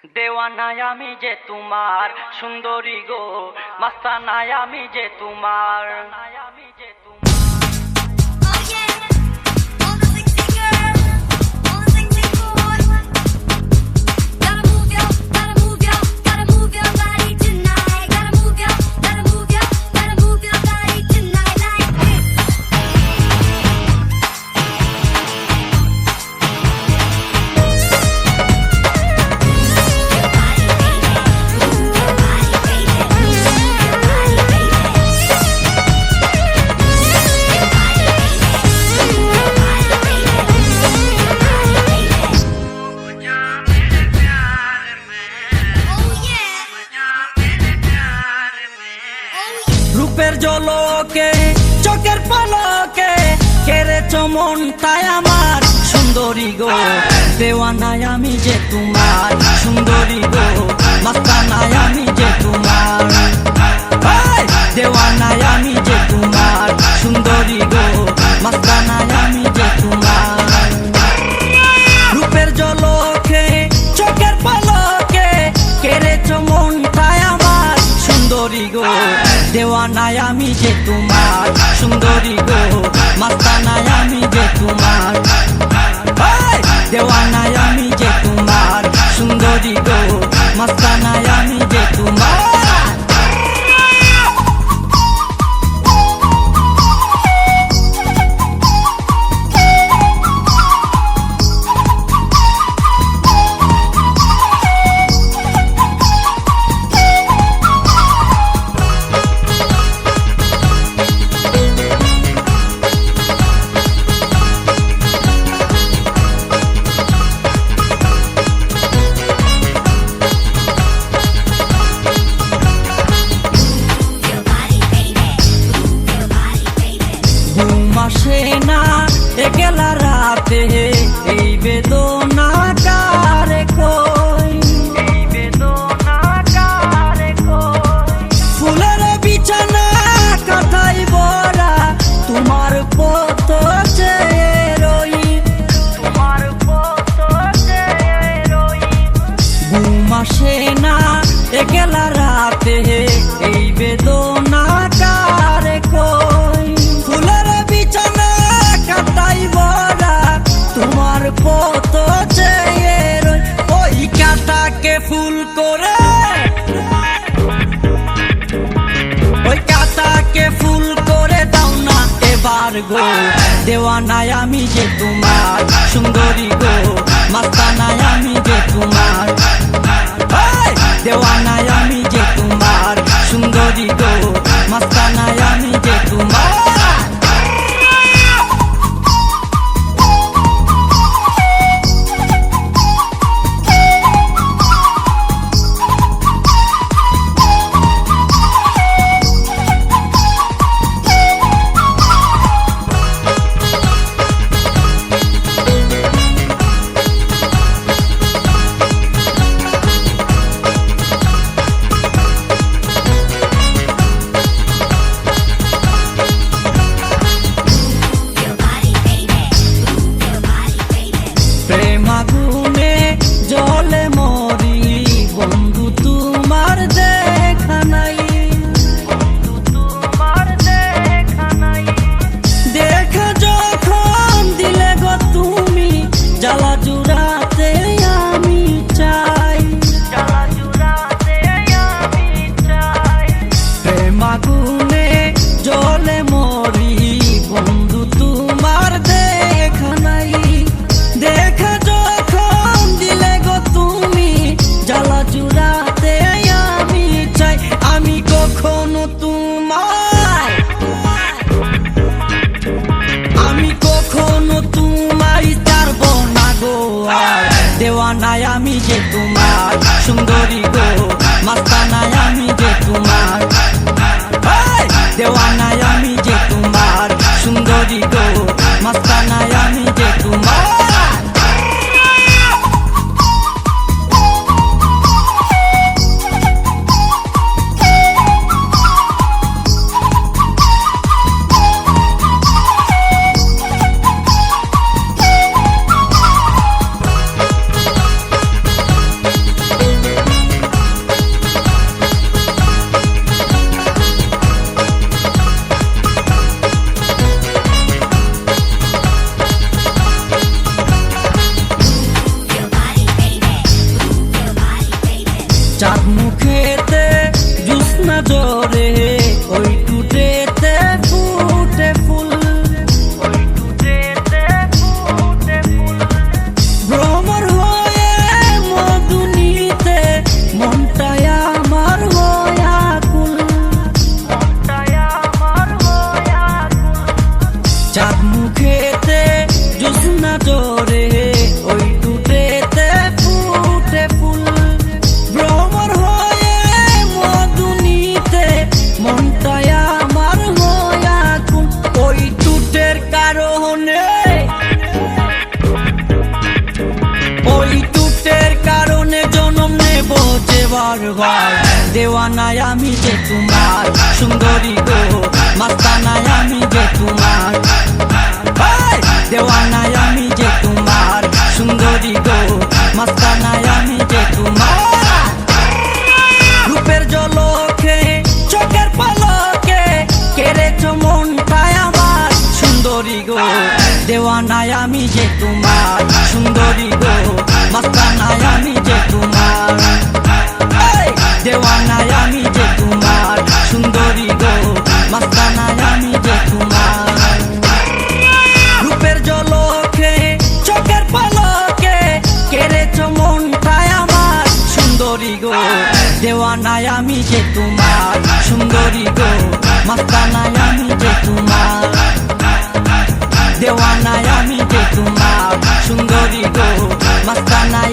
দেওয়ানায় আমি যে তোমার সুন্দরী গো, মাস্তানায় আমি যে তোমার। রূপের জলকে চোখের পলকে কেড়েছ মনটাই আমার সুন্দরী গো, দেওয়ানায় আমি যে তোমার সুন্দরী গো, মাস্তানায় আমি যে তোমার। দেওয়ানায় আমি যে তোমার সুন্দরী গো, মাস্তানায় আমি যে তোমার। রূপের জলকে চোখের পলকে কেড়েছ মনটাই আমার সুন্দরী গো, দেওয়ানায় আমি যে তোমার সুন্দরী গো, মাস্তানায় আমি যে তোমার। দেওয়ানায় আমি যে তোমার সুন্দরী গো, মাস্তানায় আমি যে তোমার। আসে না একলা রাতে এই বেদনা কারে কই, এই বেদনা কারে কই। ফুলের বিছানা কাঁথাই ভরা তোমার পথ চেয়ে রই, তোমার পথ চেয়ে রই। ঘুম আসে না একলা রাতে এই বেদনা কারে কই। ফুলের বিছানা কাটাই ভরা তোমার পথ চেয়ে রই। ওই কাটাকে ফুল করে, ওই কাটাকে ফুল করে দাও না এবার গো, দেওয়ানায় আমি যে তোমার সুন্দরী গো, মাস্তানায় আমি যে তোমার। দেওয়ানায় আমি যে তোমার সুন্দরী গো, মাস্তানায় আমি যে তোমার। জোৎস্না জোরে ওই টুটেতে ফুটে ফুল, ভ্রমর হয়ে মধু নিতে মনটায় আমার হয়া কুল, চাঁদ মুখেতে জোৎস্না জোরে ওই টুটেতে ফুটে ফুল, ভ্রমর হয়ে মধু নিতে মনটায় আমার হয়া কুল। ওই টুটের কারণে, ওই টুটের কারণে জন্ম নেব যে বারবার, দেওয়ানায় আমি যে তোমার সুন্দরী গো, মাস্তানায় আমি যে তোমার, দেওয়ানায় আমি যে তোমার সুন্দরী গো, মাস্তানায় আমি যে তোমার। রূপের জলকে চোখের পলকে কেড়েছ মনটায় আমার সুন্দরী গো, দেওয়ানায় আমি যে তোমার সুন্দরী গো, মাস্তানায় আমি যে তোমার, দেওয়ানায় আমি যে তোমার সুন্দরী গো, মাস্তানায় আমি যে তোমার। রূপের জলকে চোখের পলকে কেড়েছ মনটায় আমার সুন্দরী গো, দেওয়ানায় আমি যে তোমার সুন্দরী গো, মাস্তানায় আমি যে তোমার, দেওয়ানায় আমি যে তোমার সুন্দরী গো, মাস্তানায়